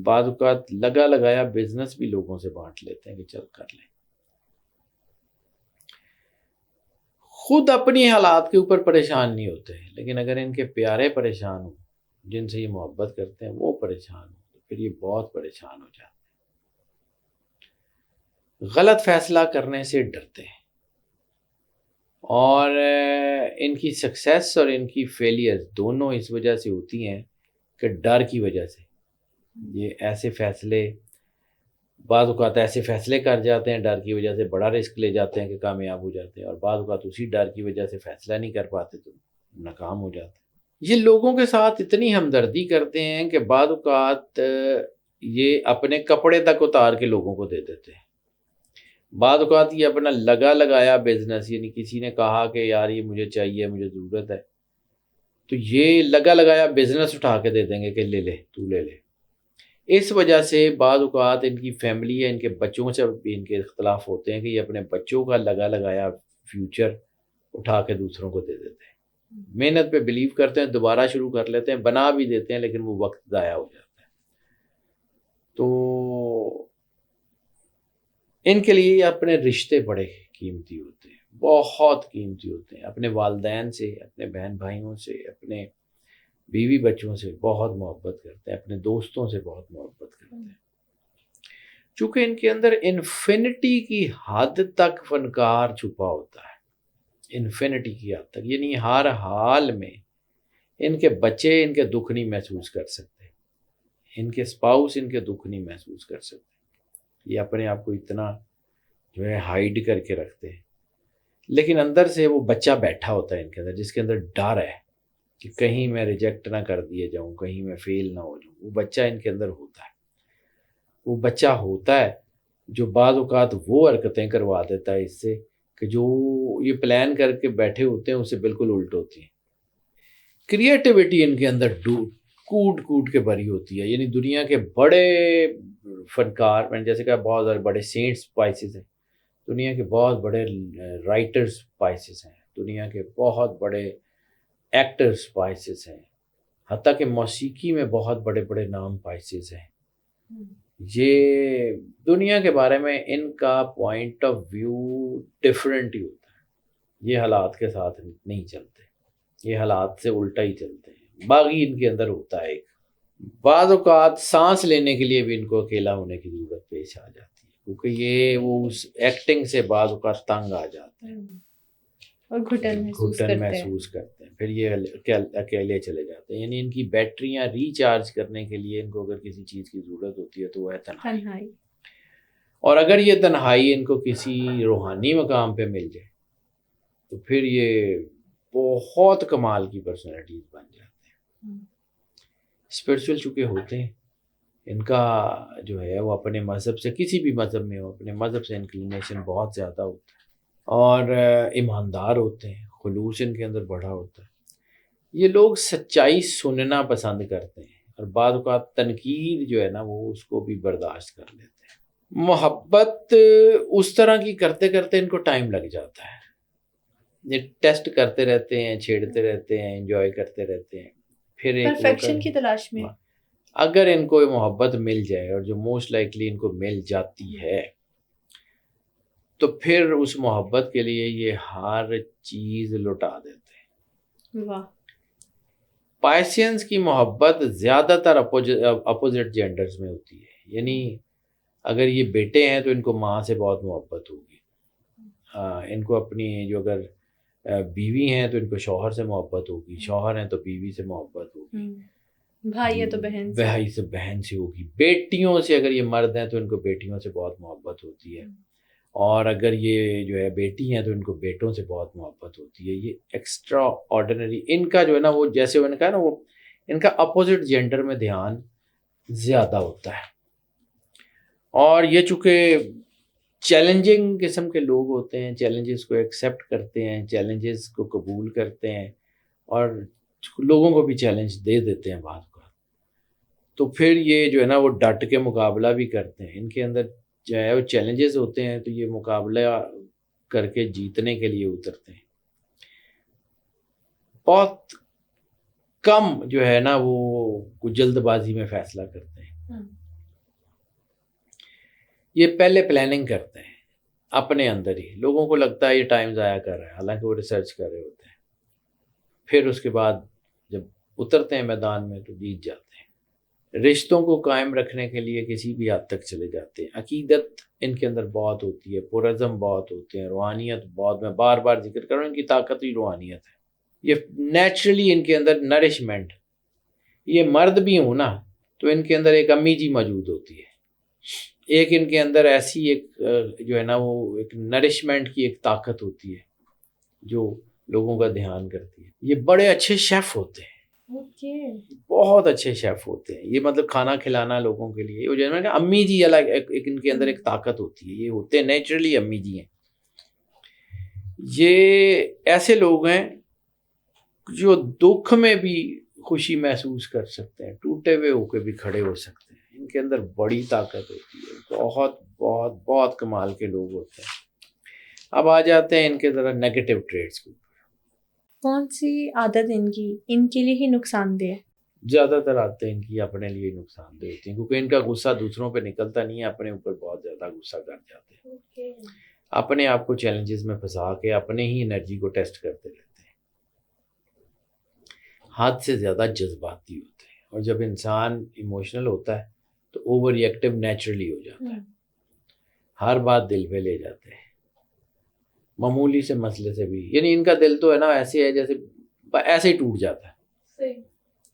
بعض اوقات لگا لگایا بزنس بھی لوگوں سے بانٹ لیتے ہیں کہ چل کر لیں۔ خود اپنی حالات کے اوپر پریشان نہیں ہوتے، لیکن اگر ان کے پیارے پریشان ہوں، جن سے یہ محبت کرتے ہیں وہ پریشان ہوں، تو پھر یہ بہت پریشان ہو جاتے ہیں۔ غلط فیصلہ کرنے سے ڈرتے ہیں، اور ان کی سکسیس اور ان کی فیلئر دونوں اس وجہ سے ہوتی ہیں کہ ڈر کی وجہ سے یہ ایسے فیصلے، بعض اوقات ایسے فیصلے کر جاتے ہیں ڈر کی وجہ سے، بڑا رسک لے جاتے ہیں کہ کامیاب ہو جاتے ہیں، اور بعض اوقات اسی ڈر کی وجہ سے فیصلہ نہیں کر پاتے تو ناکام ہو جاتے ہیں۔ یہ لوگوں کے ساتھ اتنی ہمدردی کرتے ہیں کہ بعض اوقات یہ اپنے کپڑے تک اتار کے لوگوں کو دے دیتے ہیں۔ بعض اوقات یہ اپنا لگا لگایا بزنس، یعنی کسی نے کہا کہ یار یہ مجھے چاہیے، مجھے ضرورت ہے، تو یہ لگا لگایا بزنس اٹھا کے دے دیں گے کہ لے لے، تو لے لے۔ اس وجہ سے بعض اوقات ان کی فیملی ہے، ان کے بچوں سے بھی ان کے اختلاف ہوتے ہیں کہ یہ اپنے بچوں کا لگا لگایا فیوچر اٹھا کے دوسروں کو دے دیتے ہیں۔ محنت پہ بلیو کرتے ہیں، دوبارہ شروع کر لیتے ہیں، بنا بھی دیتے ہیں، لیکن وہ وقت ضائع ہو جاتا ہے۔ تو ان کے لیے اپنے رشتے بڑے قیمتی ہوتے ہیں، بہت قیمتی ہوتے ہیں، اپنے والدین سے، اپنے بہن بھائیوں سے، اپنے بیوی بچوں سے بہت محبت کرتے ہیں، اپنے دوستوں سے بہت محبت کرتے ہیں۔ چونکہ ان کے اندر انفینٹی کی حد تک فنکار چھپا ہوتا ہے، انفینٹی کی حد تک، یعنی ہر حال میں ان کے بچے ان کے دکھ نہیں محسوس کر سکتے، ان کے اسپاؤس ان کے دکھ نہیں محسوس کر سکتے، یہ اپنے آپ کو اتنا جو ہے ہائیڈ کر کے رکھتے ہیں، لیکن اندر سے وہ بچہ بیٹھا ہوتا ہے ان کے اندر، جس کے اندر ڈر ہے کہ کہیں میں ریجیکٹ نہ کر دیے جاؤں، کہیں میں فیل نہ ہو جاؤں، وہ بچہ ان کے اندر ہوتا ہے، وہ بچہ ہوتا ہے جو بعض اوقات وہ حرکتیں کروا دیتا ہے اس سے کہ جو یہ پلان کر کے بیٹھے ہوتے ہیں اس سے بالکل الٹ ہوتی ہیں۔ کریٹیوٹی ان کے اندر کوٹ کوٹ کے بھری ہوتی ہے، یعنی دنیا کے بڑے فنکار، میں نے جیسے کہا بہت سارے بڑے سینٹس پائسز ہیں، دنیا کے بہت بڑے رائٹرز پائسز ہیں، دنیا کے بہت بڑے ایکٹرز پائسز ہیں، حتیٰ کہ موسیقی میں بہت بڑے بڑے نام پائسز ہیں۔ یہ دنیا کے بارے میں ان کا پوائنٹ آف ویو ڈفرینٹ ہی ہوتا ہے، یہ حالات کے ساتھ نہیں چلتے، یہ حالات سے الٹا ہی چلتے ہیں، باغی ان کے اندر ہوتا ہے ایک۔ بعض اوقات سانس لینے کے لیے بھی ان کو اکیلا ہونے کی ضرورت پیش آ جاتی ہے، کیونکہ یہ وہ اس ایکٹنگ سے بعض اوقات تنگ آ جاتے ہیں اور گھٹن محسوس کرتے ہیں، پھر یہ اکیلے چلے جاتے ہیں، یعنی ان کی بیٹریاں ریچارج کرنے کے لیے ان کو اگر کسی چیز کی ضرورت ہوتی ہے تو وہ ہے تنہائی، اور اگر یہ تنہائی ان کو کسی روحانی مقام پہ مل جائے تو پھر یہ بہت کمال کی پرسنالٹیز بن جاتے ہیں۔ اسپرچول چونکہ ہوتے ہیں، ان کا جو ہے وہ اپنے مذہب سے، کسی بھی مذہب میں ہو، اپنے مذہب سے انکلینیشن بہت زیادہ ہوتا ہے، اور ایماندار ہوتے ہیں، خلوص ان کے اندر بڑا ہوتا ہے۔ یہ لوگ سچائی سننا پسند کرتے ہیں، اور بعض اوقات تنقید جو ہے نا وہ اس کو بھی برداشت کر لیتے ہیں۔ محبت اس طرح کی کرتے کرتے ان کو ٹائم لگ جاتا ہے، یہ ٹیسٹ کرتے رہتے ہیں، چھیڑتے رہتے ہیں، انجوائے کرتے رہتے ہیں، پھر ایک پرفیکشن کی تلاش میں اگر ان کو محبت مل جائے، اور جو موسٹ لائکلی ان کو مل جاتی ہے، تو پھر اس محبت کے لیے یہ ہر چیز لٹا دیتے ہیں۔ واہ۔ پائسینز کی محبت زیادہ تر اپوزٹ جینڈرز میں ہوتی ہے، یعنی اگر یہ بیٹے ہیں تو ان کو ماں سے بہت محبت ہوگی، ان کو اپنی جو اگر بیوی ہیں تو ان کو شوہر سے محبت ہوگی، شوہر ہیں تو بیوی سے محبت ہوگی، بھائی ہے تو بہن سے بہن سے ہوگی، بیٹیوں سے اگر یہ مرد ہیں تو ان کو بیٹیوں سے بہت محبت ہوتی ہے، اور اگر یہ جو ہے بیٹی ہیں تو ان کو بیٹوں سے بہت محبت ہوتی ہے۔ یہ ایکسٹرا آرڈینری ان کا جو ہے نا وہ، جیسے میں نے کہا نا، وہ ان کا اپوزٹ جینڈر میں دھیان زیادہ ہوتا ہے، اور یہ چونکہ چیلنجنگ قسم کے لوگ ہوتے ہیں، چیلنجز کو ایکسیپٹ کرتے ہیں، چیلنجز کو قبول کرتے ہیں، اور لوگوں کو بھی چیلنج دے دیتے ہیں بعض کا، تو پھر یہ جو ہے نا وہ ڈٹ کے مقابلہ بھی کرتے ہیں۔ ان کے اندر جو ہے وہ چیلنجز ہوتے ہیں تو یہ مقابلہ کر کے جیتنے کے لیے اترتے ہیں۔ بہت کم جو ہے نا وہ جلد بازی میں فیصلہ کرتے ہیں، یہ پہلے پلاننگ کرتے ہیں اپنے اندر ہی، لوگوں کو لگتا ہے یہ ٹائم ضائع کر رہا ہے، حالانکہ وہ ریسرچ کر رہے ہوتے ہیں، پھر اس کے بعد جب اترتے ہیں میدان میں تو جیت جاتے ہیں۔ رشتوں کو قائم رکھنے کے لیے کسی بھی حد تک چلے جاتے ہیں، عقیدت ان کے اندر بہت ہوتی ہے، پرعزم بہت ہوتے ہیں، روحانیت بہت، میں بار بار ذکر کر رہا ہوں ان کی طاقت ہی روحانیت ہے، یہ نیچرلی ان کے اندر نرشمنٹ، یہ مرد بھی ہوں نا تو ان کے اندر ایک امی جی موجود ہوتی ہے، ایک ان کے اندر ایسی ایک جو ہے نا وہ ایک نرشمنٹ کی ایک طاقت ہوتی ہے جو لوگوں کا دھیان کرتی ہے۔ یہ بڑے اچھے شیف ہوتے ہیں، بہت اچھے شیف ہوتے ہیں، یہ مطلب کھانا کھلانا لوگوں کے لیے، وہ جو ہے نا امی جی الگ ایک ان کے اندر ایک طاقت ہوتی ہے، یہ ہوتے ہیں نیچرلی امی جی ہیں۔ یہ ایسے لوگ ہیں جو دکھ میں بھی خوشی محسوس کر سکتے ہیں، ٹوٹے ہوئے ہو کے بھی کھڑے ہو سکتے ہیں، ان کے اندر بڑی طاقت ہوتی ہے، بہت بہت بہت کمال کے لوگ ہوتے ہیں۔ اب آ جاتے ہیں ان کے ذرا نیگیٹو ٹریٹس کو۔ کون سی عادت ان کے لیے ہی نقصان دہ ہے؟ زیادہ تر عادتیں ان کی اپنے لیے نقصان دہ ہوتی ہیں، کیونکہ ان کا غصہ دوسروں پہ نکلتا نہیں ہے، اپنے اوپر بہت زیادہ غصہ کر جاتے ہیں، اپنے آپ کو چیلنجز میں پھنسا کے اپنے ہی انرجی کو ٹیسٹ کرتے رہتے ہیں، حد سے زیادہ جذباتی ہوتے ہیں، اور جب انسان ایموشنل ہوتا ہے تو اوور ری ایکٹیو نیچرلی ہو جاتا ہے، ہر بات دل پہ لے جاتے ہیں، معمولی سے مسئلے سے بھی، یعنی ان کا دل تو ہے نا ایسے ہے جیسے ایسے ہی ٹوٹ جاتا ہے.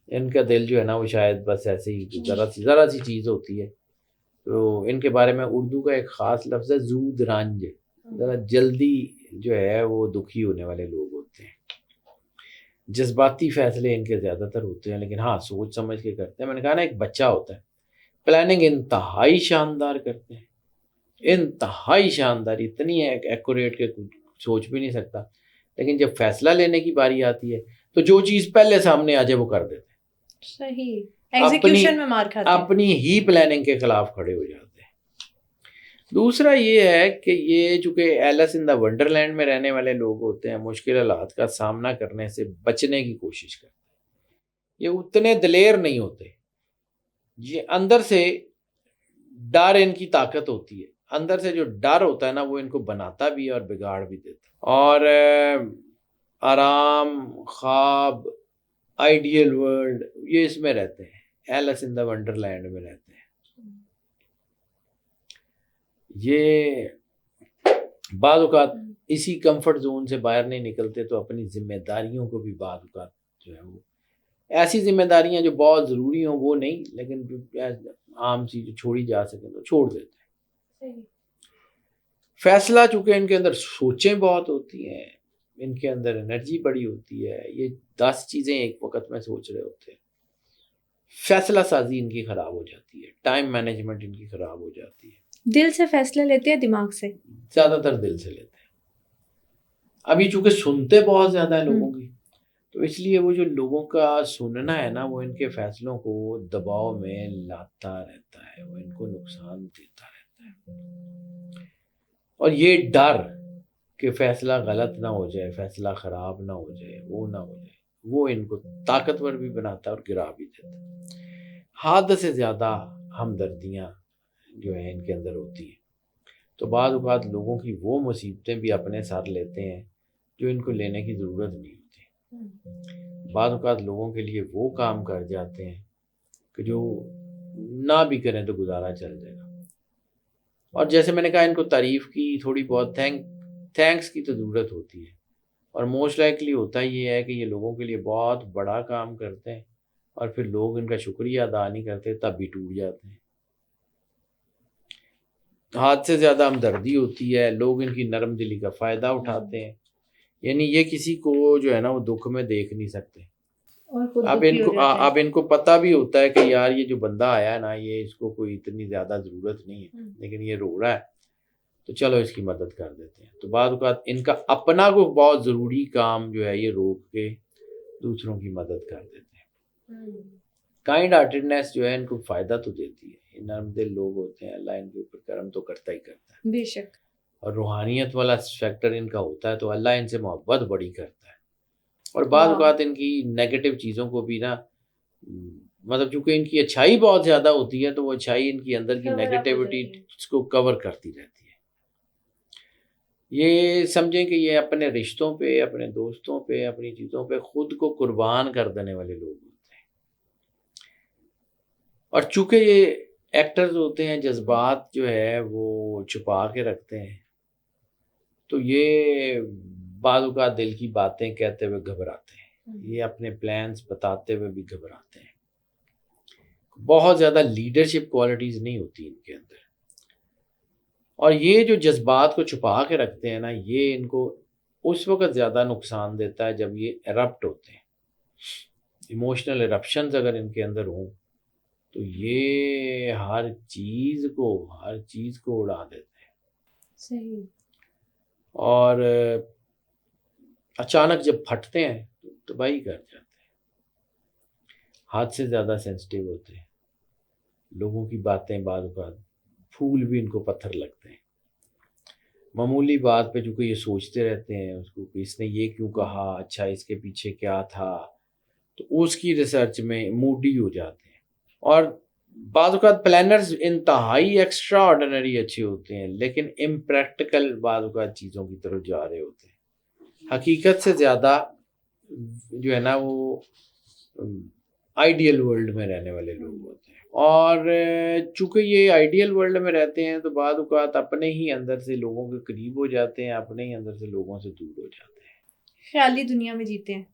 ان کا دل جو ہے نا وہ شاید بس ایسے ہی ذرا سی چیز ہوتی ہے. تو ان کے بارے میں اردو کا ایک خاص لفظ ہے زود رنج، ذرا جلدی جو ہے وہ دکھی ہونے والے لوگ ہوتے ہیں. جذباتی فیصلے ان کے زیادہ تر ہوتے ہیں، لیکن ہاں سوچ سمجھ کے کرتے ہیں. میں نے کہا نا ایک بچہ ہوتا ہے، پلاننگ انتہائی شاندار کرتے ہیں، انتہائی شاندار، اتنی ایکوریٹ کہ سوچ بھی نہیں سکتا. لیکن جب فیصلہ لینے کی باری آتی ہے تو جو چیز پہلے سامنے آ جائے وہ کر دیتے ہیں، صحیح ایگزیکیوشن میں مار کھاتے ہیں، اپنی ہی پلاننگ کے خلاف کھڑے ہو جاتے ہیں. دوسرا یہ ہے کہ یہ چونکہ ایلس ان دا ونڈرلینڈ میں رہنے والے لوگ ہوتے ہیں، مشکل حالات کا سامنا کرنے سے بچنے کی کوشش کرتے ہیں. یہ اتنے دلیر نہیں ہوتے، یہ اندر سے ڈر ان کی طاقت ہوتی ہے. اندر سے جو ڈر ہوتا ہے نا وہ ان کو بناتا بھی ہے اور بگاڑ بھی دیتا ہے. اور آرام، خواب، آئیڈیل ورلڈ، یہ اس میں رہتے ہیں، ایلس ان دا ونڈرلینڈ میں رہتے ہیں. یہ بعض اوقات اسی کمفرٹ زون سے باہر نہیں نکلتے تو اپنی ذمہ داریوں کو بھی بعض اوقات جو ہے وہ ایسی ذمہ داریاں جو بہت ضروری ہوں وہ نہیں، لیکن عام سی جو چھوڑی جا سکیں تو چھوڑ دیتے ہیں. فیصلہ چونکہ ان کے اندر سوچیں بہت ہوتی ہیں، ان کے اندر انرجی بڑی ہوتی ہے، یہ 10 چیزیں ایک وقت میں سوچ رہے ہوتے ہیں. فیصلہ سازی ان کی خراب ہو جاتی ہے، ٹائم مینجمنٹ ان کی خراب ہو جاتی ہے. دل سے فیصلہ لیتے ہیں دماغ سے؟ زیادہ تر دل سے لیتے ہیں. ابھی چونکہ سنتے بہت زیادہ ہیں لوگوں کی، تو اس لیے وہ جو لوگوں کا سننا ہے نا وہ ان کے فیصلوں کو دباؤ میں لاتا رہتا ہے، وہ ان کو نقصان دیتا رہتا ہے. اور یہ ڈر کہ فیصلہ غلط نہ ہو جائے، فیصلہ خراب نہ ہو جائے، وہ نہ ہو جائے، وہ ان کو طاقتور بھی بناتا ہے اور گرا بھی دیتا ہے. حد سے زیادہ ہمدردیاں جو ہیں ان کے اندر ہوتی ہیں، تو بعض اوقات لوگوں کی وہ مصیبتیں بھی اپنے ساتھ لیتے ہیں جو ان کو لینے کی ضرورت نہیں ہوتی. بعض اوقات لوگوں کے لیے وہ کام کر جاتے ہیں کہ جو نہ بھی کریں تو گزارا چل جائے گا. اور جیسے میں نے کہا ان کو تعریف کی تھوڑی بہت تھینکس کی تو ضرورت ہوتی ہے، اور موسٹ لائکلی ہوتا یہ ہے کہ یہ لوگوں کے لیے بہت بڑا کام کرتے ہیں اور پھر لوگ ان کا شکریہ ادا نہیں کرتے تب بھی ٹوٹ جاتے ہیں. حد سے زیادہ ہمدردی ہوتی ہے، لوگ ان کی نرم دلی کا فائدہ اٹھاتے ہیں. یعنی یہ کسی کو جو ہے نا وہ دکھ میں دیکھ نہیں سکتے. اب ان کو پتہ بھی ہوتا ہے کہ یار یہ جو بندہ آیا ہے نا یہ اس کو کوئی اتنی زیادہ ضرورت نہیں ہے، لیکن یہ رو رہا ہے تو چلو اس کی مدد کر دیتے ہیں. تو بعض اوقات ان کا اپنا کو بہت ضروری کام جو ہے یہ روک کے دوسروں کی مدد کر دیتے ہیں. کائنڈ ہارٹیڈنیس جو ہے ان کو فائدہ تو دیتی ہے. یہ نرم دل لوگ ہوتے ہیں، اللہ ان کے اوپر کرم تو کرتا ہی کرتا ہے، بے شک. اور روحانیت والا فیکٹر ان کا ہوتا ہے تو اللہ ان سے محبت بڑی کرتا ہے. اور بعض اوقات ان کی نیگیٹو چیزوں کو بھی نا مطلب چونکہ ان کی اچھائی بہت زیادہ ہوتی ہے تو وہ اچھائی ان کی اندر کی نیگیٹیوٹی اس کو کور کرتی رہتی ہے. یہ سمجھیں کہ یہ اپنے رشتوں پہ، اپنے دوستوں پہ، اپنی چیزوں پہ خود کو قربان کر دینے والے لوگ ہوتے ہیں. اور چونکہ یہ ایکٹرز ہوتے ہیں، جذبات جو ہے وہ چھپا کے رکھتے ہیں، تو یہ بعض اوقات دل کی باتیں کہتے ہوئے گھبراتے ہیں، یہ اپنے پلانز بتاتے ہوئے بھی گھبراتے ہیں. بہت زیادہ لیڈرشپ کوالٹیز نہیں ہوتی ان کے اندر. اور یہ جو جذبات کو چھپا کے رکھتے ہیں نا یہ ان کو اس وقت زیادہ نقصان دیتا ہے جب یہ ایرپٹ ہوتے ہیں. ایموشنل ایرپشنز اگر ان کے اندر ہوں تو یہ ہر چیز کو اڑا دیتے ہیں. صحیح. اور اچانک جب پھٹتے ہیں تو تباہی کر جاتے ہیں. حد سے زیادہ سینسٹیو ہوتے ہیں، لوگوں کی باتیں بعض اوقات پھول بھی ان کو پتھر لگتے ہیں. معمولی بات پہ چونکہ یہ سوچتے رہتے ہیں اس کو کہ اس نے یہ کیوں کہا، اچھا اس کے پیچھے کیا تھا، تو اس کی ریسرچ میں موڈی ہو جاتے ہیں. اور بعض اوقات پلانرز انتہائی ایکسٹرا آرڈینری اچھے ہوتے ہیں لیکن امپریکٹیکل بعض اوقات چیزوں کی طرف جا رہے ہوتے ہیں. حقیقت سے زیادہ جو ہے نا وہ آئیڈیل ورلڈ میں رہنے والے لوگ ہوتے ہیں. اور چونکہ یہ آئیڈیل ورلڈ میں رہتے ہیں تو بعض اوقات اپنے ہی اندر سے لوگوں کے قریب ہو جاتے ہیں، اپنے ہی اندر سے لوگوں سے دور ہو جاتے ہیں، خیالی دنیا میں جیتے ہیں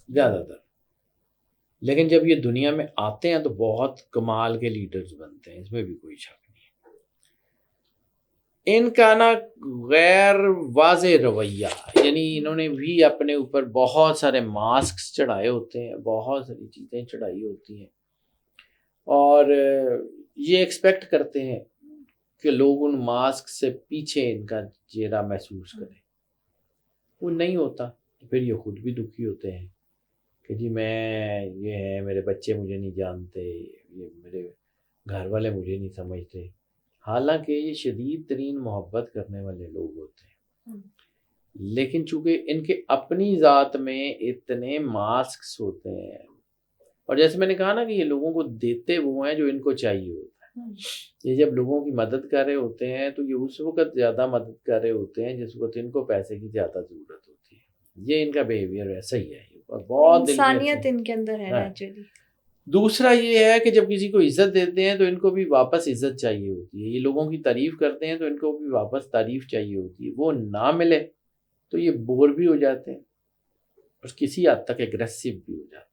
زیادہ تر. لیکن جب یہ دنیا میں آتے ہیں تو بہت کمال کے لیڈرز بنتے ہیں، اس میں بھی کوئی شک نہیں. ان کا نا غیر واضح رویہ، یعنی انہوں نے بھی اپنے اوپر بہت سارے ماسکس چڑھائے ہوتے ہیں، بہت ساری چیزیں چڑھائی ہوتی ہیں، اور یہ ایکسپیکٹ کرتے ہیں کہ لوگ ان ماسک سے پیچھے ان کا چہرہ محسوس کریں. وہ نہیں ہوتا تو پھر یہ خود بھی دکھی ہوتے ہیں کہ جی میں یہ ہے، میرے بچے مجھے نہیں جانتے، یہ میرے گھر والے مجھے نہیں سمجھتے. حالانکہ یہ شدید ترین محبت کرنے والے لوگ ہوتے ہیں، لیکن چونکہ ان کے اپنی ذات میں اتنے ماسکس ہوتے ہیں، اور جیسے میں نے کہا نا کہ یہ لوگوں کو دیتے وہ ہیں جو ان کو چاہیے ہوتا ہے. یہ جب لوگوں کی مدد کر رہے ہوتے ہیں تو یہ اس وقت زیادہ مدد کر رہے ہوتے ہیں جس وقت ان کو پیسے کی زیادہ ضرورت ہوتی ہے. یہ ان کا بیہیویئر ایسا ہی ہے، اور بہت انسانیت ان کے اندر ہے نیچرلی. دوسرا یہ ہے کہ جب کسی کو عزت دیتے ہیں تو ان کو بھی واپس عزت چاہیے ہوتی ہے. یہ لوگوں کی تعریف کرتے ہیں تو ان کو بھی واپس تعریف چاہیے ہوتی ہے. وہ نہ ملے تو یہ بور بھی ہو جاتے ہیں اور کسی حد تک ایگریسو بھی ہو جاتے ہیں.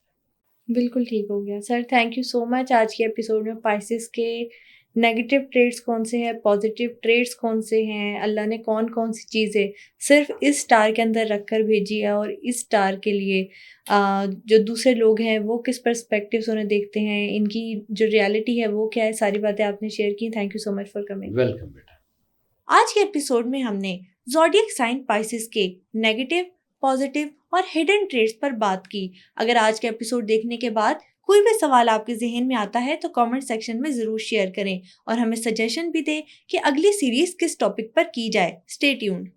بالکل ٹھیک ہو گیا سر، تھینک یو سو مچ. آج کے ایپیسوڈ میں اسپائسز کے نیگیٹو ٹریٹس کون سے ہیں، پازیٹیو ٹریٹس کون سے ہیں، اللہ نے کون کون سی چیزیں صرف اس اسٹار کے اندر رکھ کر بھیجی ہے، اور اس اسٹار کے لیے جو دوسرے لوگ ہیں وہ کس پرسپیکٹو سے انہیں دیکھتے ہیں، ان کی جو ریالٹی ہے وہ کیا ہے، ساری باتیں آپ نے شیئر کی. Thank you so much for coming. Welcome بیٹا. آج کے ایپیسوڈ میں ہم نے زوڈیک سائن پائسز کے نیگیٹو، پازیٹیو اور ہڈن ٹریٹس پر بات کی. اگر آج کا ایپیسوڈ دیکھنے کے بعد کوئی بھی سوال آپ کے ذہن میں آتا ہے تو کامنٹ سیکشن میں ضرور شیئر کریں، اور ہمیں سجیشن بھی دیں کہ اگلی سیریز کس ٹاپک پر کی جائے. Stay tuned.